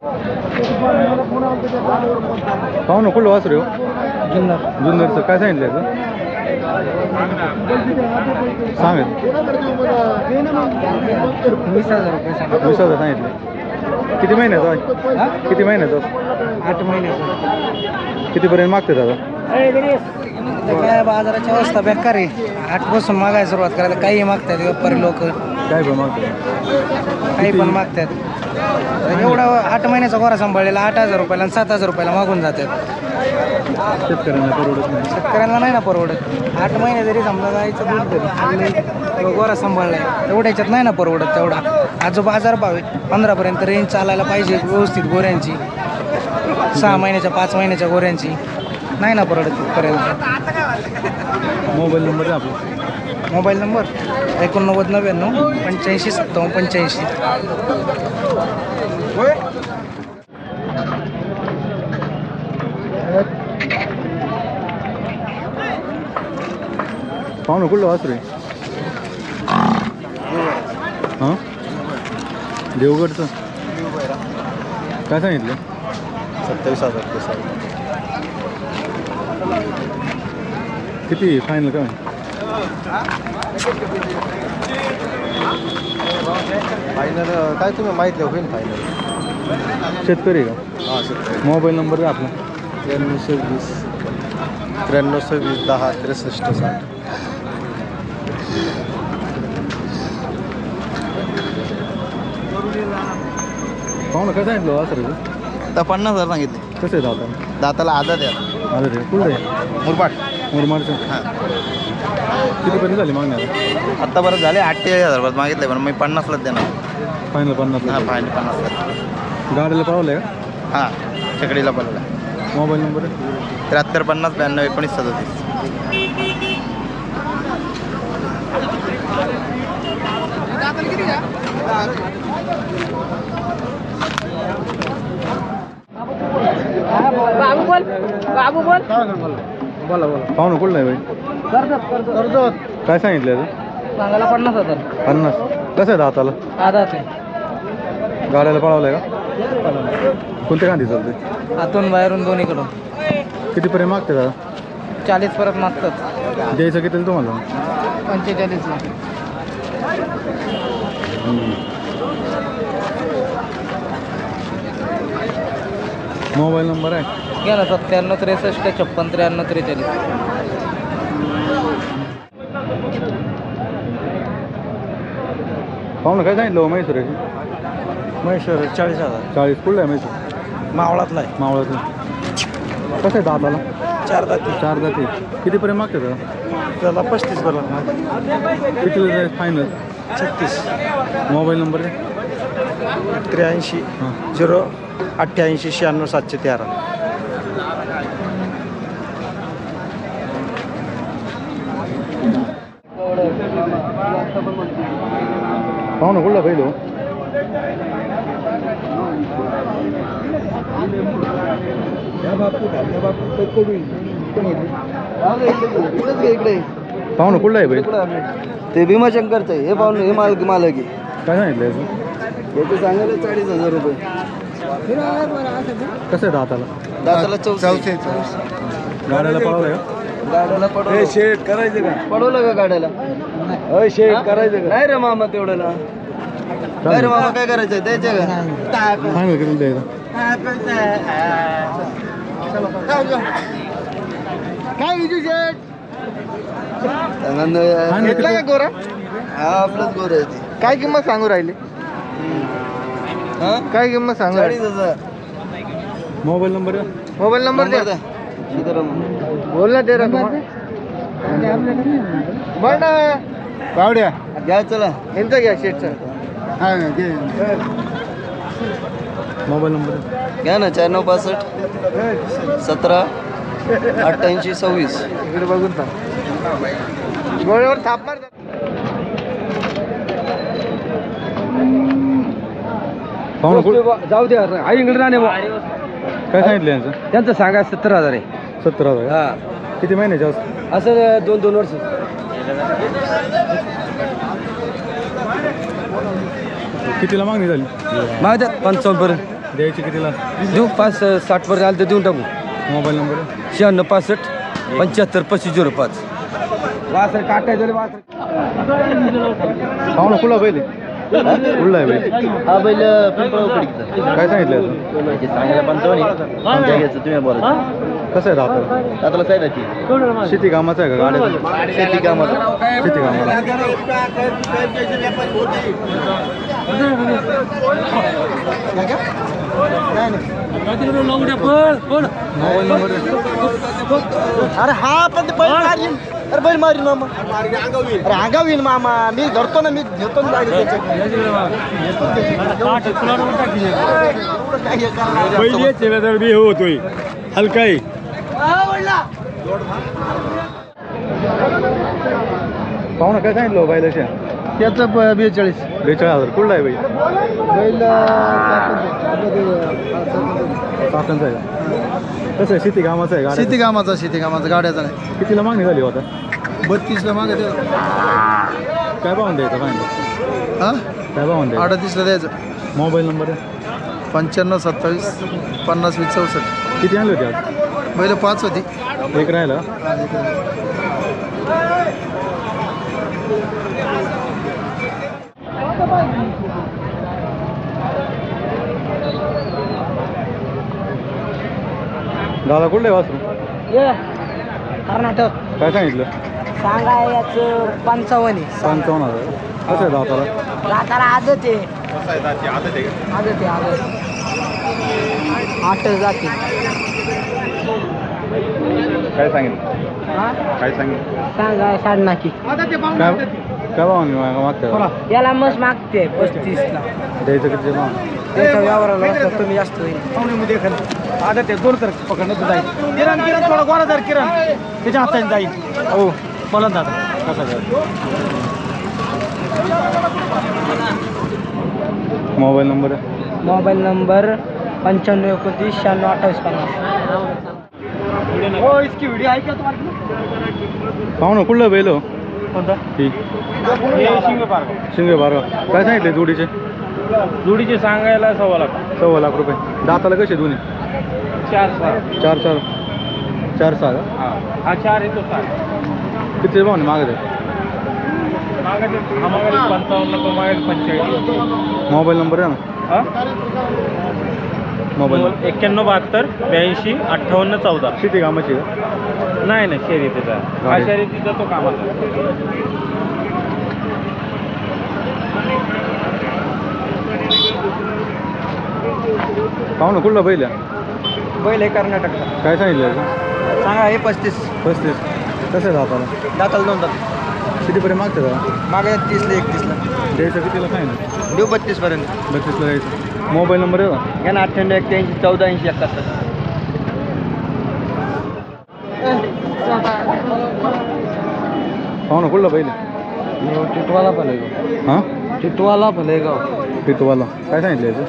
पाहू ना कुठलं वासरू हो? जुन्नरचं काय सांगितलं याचं? सांगेल 20,000 सांगितले. किती महिन्याचा आहे? किती महिन्याचा? 8 महिन्याचा. कितीपर्यंत मागते दादा? काय बाजाराची अवस्था बेकार आहे. 8 पासून मागायला सुरुवात करायला. काही मागतात व्यापारी लोक, काय पण मागते? काही पण मागतात. एवढा 8 महिन्याचा गोरा सांभाळलेला 8,000 रुपयाला आणि 7,000 रुपयाला मागून जातात. शेतकऱ्यांना परवडत नाही. शेतकऱ्यांना नाही ना परवडत. 8 महिने जरी समजा गायचं दूध जरी गोरा सांभाळलाय तेवढ्याच्यात नाही ना परवडत. तेवढा आज जो बाजार भाव आहे 15पर्यंत रेंज चालायला पाहिजे व्यवस्थित गोऱ्यांची. 6 महिन्याच्या 5 महिन्याच्या गोऱ्यांची नाही ना परवडत तिथपर्यंत. मोबाईल नंबर आहे आपला. Mobile number 89 85 57 85. पाहू ना कुठलं वासरू आहे? हां देवगडचं काय सांगितलं? 27,000 किती फायनल काय? फायनल काय तुम्ही माहिती होईल फायनल? शेतकरी का? हां शेतकरी. मोबाईल नंबर आहे आपला. 9320 9320 10 63 60. पाहू ना काय सांगितलं वासरू? आता 50,000 सांगितले. कसं आहे दादा? दाताला आधा द्या. अरे रे कुठं आहे? मुरबाड. मुरमाडचं. हां कितीपर्यंत झाली मागण्या? आत्ता बरं झाले 48,000 रुपयात मागितले पण मी 50लाच देणार. फायनल 50. हां फायनल 50. गाडीला पावलं आहे का? हां चकडीला पडला. मोबाईल नंबर आहे? 73 50 92 19 37. बाबू बोल. बोला पाहू ना कुठलं आहे बाई? काय सांगितलं याचं? सांगायला 50,000. 50. कसं आहे दाताला? आधा ते गाड्याला पळवलं आहे का? कोणत्या गांधी चालते? आतून बाहेरून दोन्हीकडून. कितीपर्यंत मागते दादा? 40 परत मागतात. द्यायचं किती तुम्हाला? 45ला. मोबाईल नंबर आहे? घ्या ना 97 63 56 93 43. पाहू ना काय सांगितलं म्हैसूर आहे? महेश्वर 40,000. 40. कुठलं आहे म्हैसूर? मावळातला आहे. मावळाचं. कसं आहे दाताला? 4 दाती. 4 जाती. कितीपर्यंत मागते दादा? त्याला 35 परत कितीला जाईल फायनल? 36. मोबाईल नंबर आहे? 83 हां 0 88 96 713. पाहू ना कुठला पहिलो? पाहू ना कुठला आहे बाई? ते भीमाशंकरचं आहे. हे पाहून हे मालक आहे. काय सांगितलं याचं? याचं सांगायला 40,000 रुपये. कसं आहे दाताला? दाताला 14. गाड्याला पळवलं आहे का? गाड्याला पडवलं. शेट करायचं का? पडवलं का गाड्याला? शेट करायचं का? नाही रे मामा तेवढ्याला. काय रे मामा काय करायचं द्यायचं का? फायनल किती द्यायचं? काय विजू शेट? घेतला का गोरा? हा आपलंच गोरा आहे. काय किंमत सांगू राहिली? काय किंमत सांगू? 40,000. मोबाईल नंबर आहे? मोबाईल नंबर द्या. बोल ना ते बोल ना. कावड्या घ्या चला. यांचा घ्या शेटचा. मोबाईल नंबर आहे? घ्या ना 9465 17 88 26. इकडे बघून टाक. गोळ्यावर थाप मार. पाहू ना कुठं? जाऊ द्या आई इकडे राहणे. काय सांगितलं यांचं? त्यांचं सांगा 70,000 आहे. 17,000. हा किती महिन्याच्या? असं 2 वर्ष. कितीला मागणी झाली? मागतात 55 पर्यंत. द्यायची कितीला? देऊ 5-60 पर्यंत आलं तर देऊन टाकू. Mobile number 96 65 2505. वासर काटाय झाले वासर. पाहू ना कुठला बैल आहे? कुठला आहे बैल? हा बैल पिंपळावकडीचा. काय सांगितलं याचं? सांगायला 55 घ्यायचं तुम्ही बोला. कसं आहे दाताला? दाताला सायदाची शेती कामाचं आहे का गाड्या? शेती कामाला. शेती कामाला. मोबाईल नंबर अरे हा पण ते बैल मारीन. अरे बैल मारीन मामा. अरे आगावीन मामा. मी धरतो ना, मी घेतो ना गाडी त्याच्यात. होतोय हलका आहे. पाहू ना काय सांगितलं बैलाच्या? त्याचं 42. 42,000. कुठला आहे बैल? बैल काकांचा आहे का? कसं आहे शेती कामाचं आहे गाड्या? शेती कामाचा गाड्याचा नाही. कितीला मागणी झाली होता? 32ला मागत काय पाहून द्यायचं फायनल? हा काय पाहून द्यायचं? 38ला द्यायचं. मोबाईल नंबर आहे? 95 27 50 20 64. किती आणले होते आज? बैल 5 होती. एक राहिला. दादा कुठलं आहे वासरू? कर्नाटक. काय सांगितलं? सांगा याचं 55. 55,000. कसं आहे दाताला? दाताला आदत आहे. आदत जाते. काय सांगितलं? काय सांगितलं? सांगा 60. काय भावाने मागताय? याला मस्त मागते 35ला. द्यायचं किती भाव? त्याच्या व्यवहाराला असलं तुम्ही जास्त होईल. आदत आहे. 2 तर पकडणं तर जाईल. किरण थोडा गोळा जर किरण त्याच्या हाताने जाईल. हो बोला दादा. कसं काय? मोबाईल नंबर आहे? Mobile number 95 29 96 28 50. हो इसकी व्हिडिओ आहे का तुम्हाला? पाहू ना कुठलं बैल हो? कोणता? ठीक. शिंगे पार्क. शिंगे बारा. काय सांगितले जोडीचे? जोडीचे सांगायला 1.25 लाख. 1.25 लाख रुपये. दाताला कसे दोन्ही? 4 4 4 6 का? हा 4 येतो 7. किती भावाने मागत आहे? मागे 55 तो मागे 45. मोबाईल नंबर आहे ना? मोबाईल 91 72 82 58 14. शेती कामाची का? नाही नाही शर्यतीचा. हा शर्यतीचा तो कामाचा. पाहू ना कुठला बैल आहे? बैल आहे कर्नाटकचा. काय सांगितलं याचं? सांगा हे 35. 35. कसं आहे दाताला? दाताला 2 दात. कितीपर्यंत मागतं का? मागे 30ला 31ला. द्यायचं कितीला काय ना? देऊ 32 पर्यंत. 32ला द्यायचं. मोबाईल नंबर आहे का? घ्या ना 98 81 14 80 71. पाहू ना कुठला बैल आहे? टिटवाला फलेगाव. हां टिटवाला फलेगाव. पितवाला. काय सांगितलं याचं?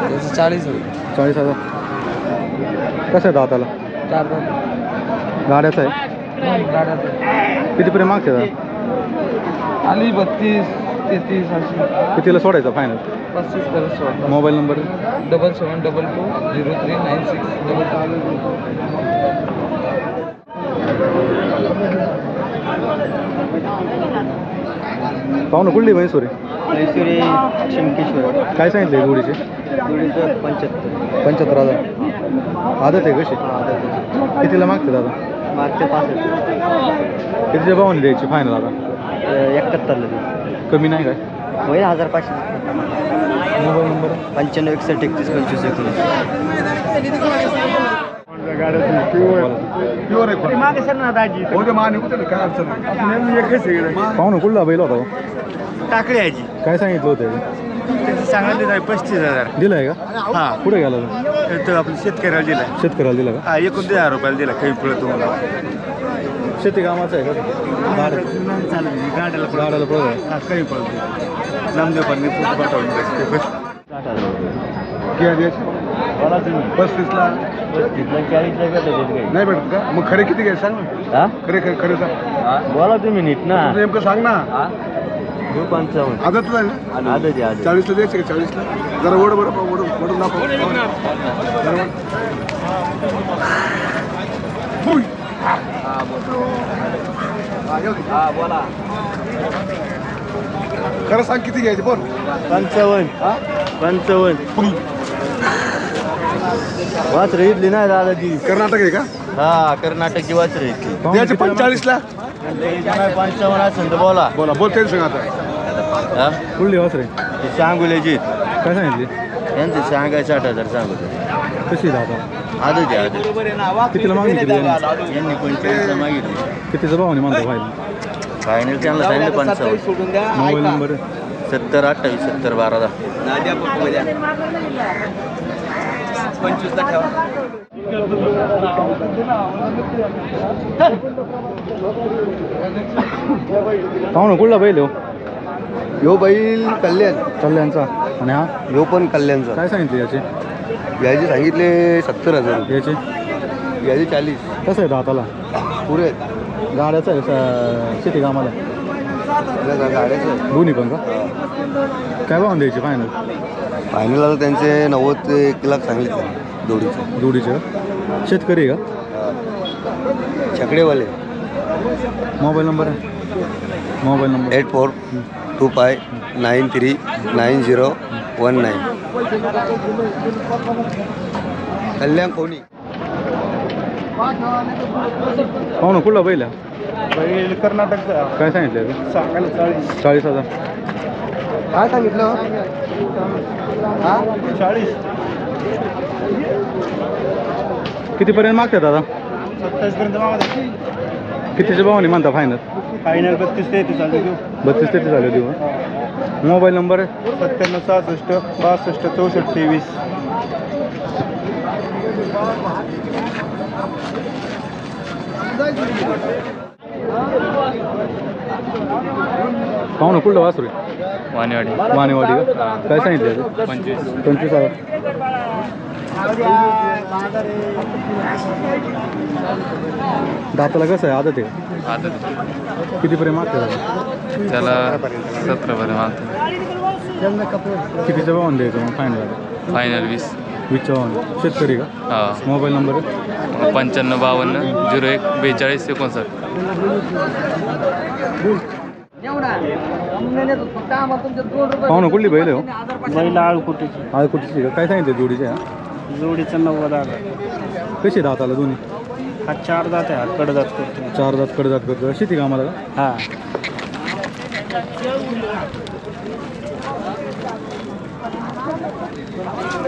त्याचं 40 40,000. कसं आहे दाताला? 4 दात. गाड्याचं आहे? गाड्यात कितीपर्यंत मागते का? आली 32 33 अशी. कितीला सोडायचं फायनल? 35 पर्यंत सोडा. Mobile number? 7722 0396 पाहू ना कुठली म्हैसूर आहे? मैसुरी शिंकेश्वर. काय सांगितलं जोडीचे? जोडीचं 75. 75,000. आदत आहे कशी? कितीला मागते दादा? मागचे 65. कितीच्या भावाने द्यायची फायनल आता? 71 कमी नाही काय? होईल 1500. Mobile number? 95 61 31 25 19. पाहू ना कुठला बैल होता? टाकळी यायची. काय सांगितलं होतं? त्याची सांगायला 35,000. दिलाय का? हा कुठे गेला तो? तर आपल्या शेतकऱ्याला दिला. शेतकऱ्याला दिला का? हा 1000 रुपयाला दिला. काही पुढे तुम्हाला शेती कामाचं आहे का? गाड्याला गाड्याला पळत आहे. काही पडतो नामदेव पण पाठवून 35ला 40ला नाही भेटत का? मग खरे किती घ्यायचं सांग ना. खरे सांग. बोला तुम्ही नीट ना. नेमकं सांग ना. आदतला आहे ना? 40ला द्यायचे का 40ला? जरा ओढ बरं ओढून दाखव. हुई. खरं सांग किती घ्यायचे बोल. 55 वासरे इथली नाही दादाजी. कर्नाटक आहे का? हा कर्नाटकची वासरे इथली. द्यायचे 45ला. 55 असेल तर बोला. बोल त्यांनी सांग आता. हा कुठली वासरे? ती सांगुल्याची काय सांगितली? यांचं सांगाय 60,000 सांगू कशी दादा? आदत आहे कितीला मागणी केली यांनी? यांनी 45 मागितली. कितीचा भावाने म्हणतो फायनल? फायनल त्यांना सांगितलं 55. मोबाईल नंबर 70 28 70 12 पाहू ना कुठला बैल हो? यो बैल कल्याण कल्याणचा. आणि हा यो पण कल्याणचा. काय सांगितले याचे? याचे सांगितले 70,000. याचे याचे 40. कसं आहे दाताला? पुरे गाड्याचं आहे शेती कामाला गाड्याचं दोन्ही पण का? काय भाव द्यायचे फायनल? फायनल आता त्यांचे 90 ते 1 लाख सांगितले जोडीचे. जोडीचे शेतकरी का? छकडेवाले. मोबाईल नंबर आहे? Mobile number 8425939019. कल्याण कोणी. पाहू ना कुठला बैल आहे? बैल कर्नाटकचा. काय सांगितलं? 40,000. काय सांगितलं? 40. कितीपर्यंत मागतात दादा? 27 पर्यंत. कितीच्या भावाने म्हणता फायनल? फायनल 32-33 चालू देऊ. 32-33 झाले देऊ. मोबाईल नंबर आहे? 97 66 62 64 23. पाहू ना कुठलं वासरू आहे? वाणेवाडी का? काय सांगितलं? 25,000. दाताला कसं आहे? आदत आहे? कितीपर्यंत मागते दादा? त्याला 17 पर्यंत मागतो. कितीच्या भावाने द्यायचं मग फायनल? फायनल 20. 20च्या भावाने. शेतकरी का? हा. मोबाईल नंबर आहे? 55 52 01 42 59. पाहू ना कुठली बैल आहे हो? बैल आळकुटीची. कुठची का? काय सांगितलं जोडीच्या? जोडीचं 90,000. कशी दाताला दोन्ही? हा 4 दात आहे. हा कडदात करतो. 4 दात कडदात करतो. शेती कामाला का? हा.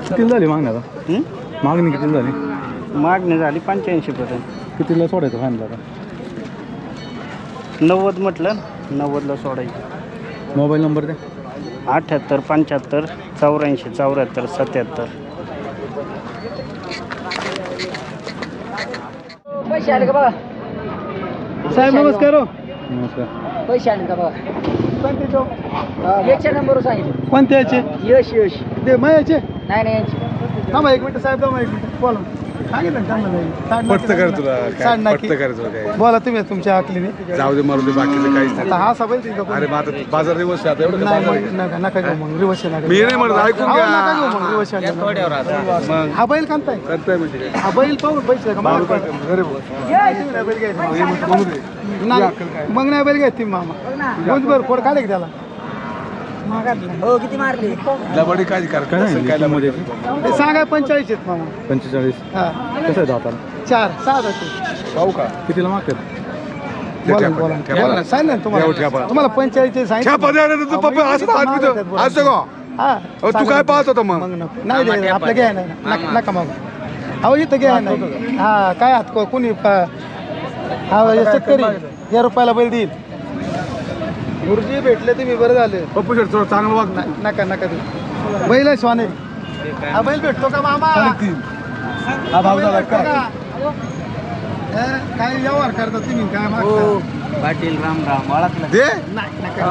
कितीला झाली मागणी आता? मागणी कितीला झाली? मागणी झाली 85 पर्यंत. कितीला सोडायचं फायनल आता? 90 म्हटलं 90ला सोडायचं. मोबाईल नंबर द्या. 78 75 84 74 77. पैसे आले का बघा? साहेब नमस्कार. नमस्कार. पैसे आले का बघा? याच्या नंबर सांगितलं. कोणत्या याचे? यश यश ते मायाचे. नाही नाही यांची. थांबा 1 मिनिट साहेब. थांबा 1 मिनिट. बोला. सांगितलं ना त्यांना. पटतं कर तुला काय? पटतं कर तुला काय? बोला तुम्ही तुमच्या आकलीने. जाऊ दे मरू दे बाकीचं काहीच नाही. आता हा सबै तिथं अरे मग आता बाजार दिवस आहे आता एवढं काय बाजार आहे? नका नका घेऊ मग रिवर्स नका. मी नाही म्हणत ऐकून अहो, घ्या. नका घेऊ मग रिवर्स. मग हा बैल कांताय. करताय म्हणजे काय? हा बैल पाहून पैसे का बाळू मला काय पाहिजे. करतो? अरे बोल. तुम्ही नाही बैल घ्यायचा. हे म्हणतो म्हणू दे. नाही मग नाही बैल घ्यायची मामा. गुंजभर फोड काढे की त्याला. हो किती मारले? लबाडी काय करत? काय सांगितलं? काय लबाडी? ते सांगा 45 आहेत मामा. 45. हा कसं आहे दाताला? 4 6 जाते. पाहू का? कितीला मागतात? बोला ना, बोला ना. बोला ना, सांगितलं ना तुम्हाला. एवढं ठेपा. तुम्हाला 45 सांगितलं. छापा द्या ना तू पप्पा असं हात बित असं का? हा अहो, तू काय पाहत होता मग? मग नको. नाही दे आपलं घ्या नाही नका मग. अहो इथं घ्या नाही. हा काय हात कोणी हा शेतकरी या रुपयाला बैल देईल. गुरुजी भेटले तुम्ही बरं झाले. पप्पू शेट थोडं चांगलं वाग. नका नका देऊ. बैल आहे स्वाने. हा बैल भेटतो का मामा? 3.5. हा भाव झाला काय? काय व्यवहार करता तुम्ही काय मागता? पाटील राम राम ओळखलं. दे नाही नका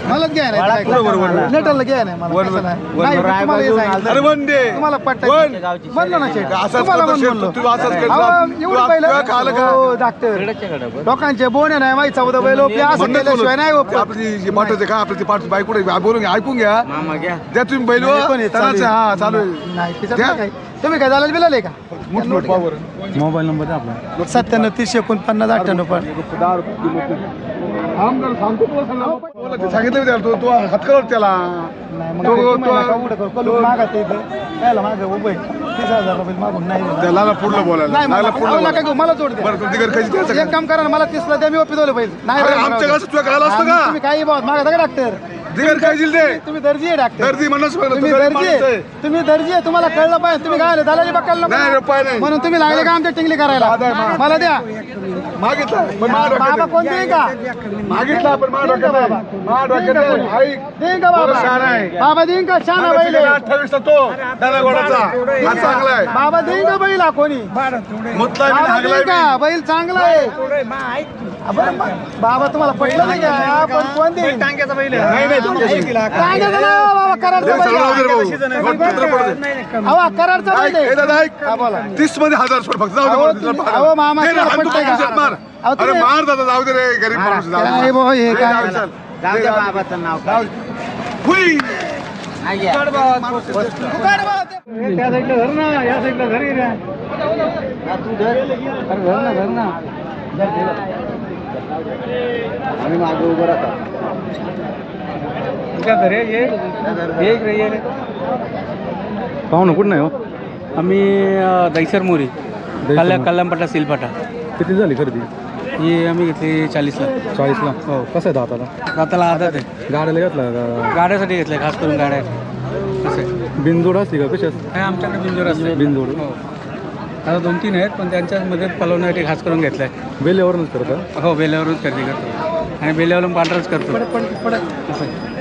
मलाच घ्या नाही नेटरला घ्या नाही मला कसं नाही. नाही, मी तुम्हाला हे सांगितलं. अरे वन डे तुम्हाला पट्टा म्हणलो ना शेठ असंच तुम्हाला करतो शेठ, म्हणलो. तू असंच करतो. अहो, तू एवढी तुला बैल खाल्लं का? हो, डॉक्टर लोकांचे बोने नाही माहिती 14 बैल ओपले असं केल्याशिवाय नाही ओपले. आपली पाठाचे काय आपली पाठ बाई कुठे बोलून घ्या, ऐकून घ्या द्या तुम्ही बैल नाही, पण हे चालू आहे. हा चालू आहे. नाही त्याच्यात द्या. नाही काही. तुम्ही काय झालं बिलाले का मोबाईल नंबर द्या आपला 97 30 49 98 पण सांगितलं मी त्याला, तू हातकळ त्याला नाही मग तो- तुम्ही तो- नका उघडं करू. कलूक मागत इथं त्याला मागं उभं आहे. 30,000 रुपये मागून नाही देणार. त्याला पुढलं बोलायला नाही लागला मला पुढलं नका बोलायला. घेऊ मला जोड द्या. बरं तुमची घरी कशी द्यायचं एक काम करा ना, मला 30 ला द्या, मी ओपी दोले पाहिजे नाही अरे, राहणार आमच्या राहू घरचं तुला कळालं असतं द्या. का? तुम्ही काही बाबत मागता का डॉक्टर दिगर काय दिल दे तुम्ही दर्जी आहे डॉक्टर दर्दी म्हणून तुम्ही दर्जी आहे. तुम्ही दर्जी आहे तुम्हाला कळलं पाहिजे तुम्ही काय दलाली बघायला नाही रे, पाय नाही. म्हणून तुम्ही लागले का आमच्या टिंगली करायला मला द्या मागितलं पण माझ्या बाबा डोक्यात कोण देईन का नाही. मागितलं पण माझ्या देईन का डोक्यात बाबा नाही. माझ्या डोक्यात नाही. ऐक. देईन का बरं, शहाणा आहे. बाबा बाबा देईन का छान मला बैल तिकडे 28 ला तो दरागोडाचा हा चांगला आहे. बाबा देईन का बैल हा कोणी मुतलाय बी बाबा हागलाय देईन बी. का बैल चांगला आहे बरं, बाबा तुम्हाला पटलं नाही का पण कोण देईन नाही नाही तुमच्या घरी. टांग्याचं नाही हो बाबा कराडचं दे, बैल सगळं वगैरे भाऊ. आहे. गोटपत्र पडू दे. अहो कराडचं बैल ऐक, हे आहे. दादा ऐक. हा, बोला. 30 मध्ये 1000 सोड फक्त जाऊ दे अहो, मला तुला तुम्ही- पाहा. अहो, मामा, दे रे, तुला हात पटतंय दुखून का? खिशात मार. अहो, अरे तुम्ही- मार दादा जाऊ दे रे गरीब माणूस जाऊ काय दे. भाऊ हे दे, काय जाऊ दे, चल. जाऊ दे, द्या जाऊ दे. बाबाचं नाव काय हुई. त्या साईडला धर ना या साईडला घरी आम्ही मागे उभं राहतात पाहू ना कुठं नाही हो आम्ही दैसर मोरी कल्लामपट्टा सिलपाटा किती झाली खरेदी ही आम्ही घेतली 40ला 40ला हो कसं आहे दाताला दाताला आदत आहे गाड्याला घेतला का गाड्यासाठी घेतलं खास करून गाड्या कसं आहे बिनजोड असते का कशात हे आमच्याकडे बिंजोर असते बिनजोड हो आता 2-3 आहेत पण त्यांच्यामध्ये पलवण्यासाठी खास करून घेतलं आहे बेल्यावरूनच करता हो बेल्यावरूनच खरेदी करतो आणि बेल्यावरून पांढरच करतो असं आहे.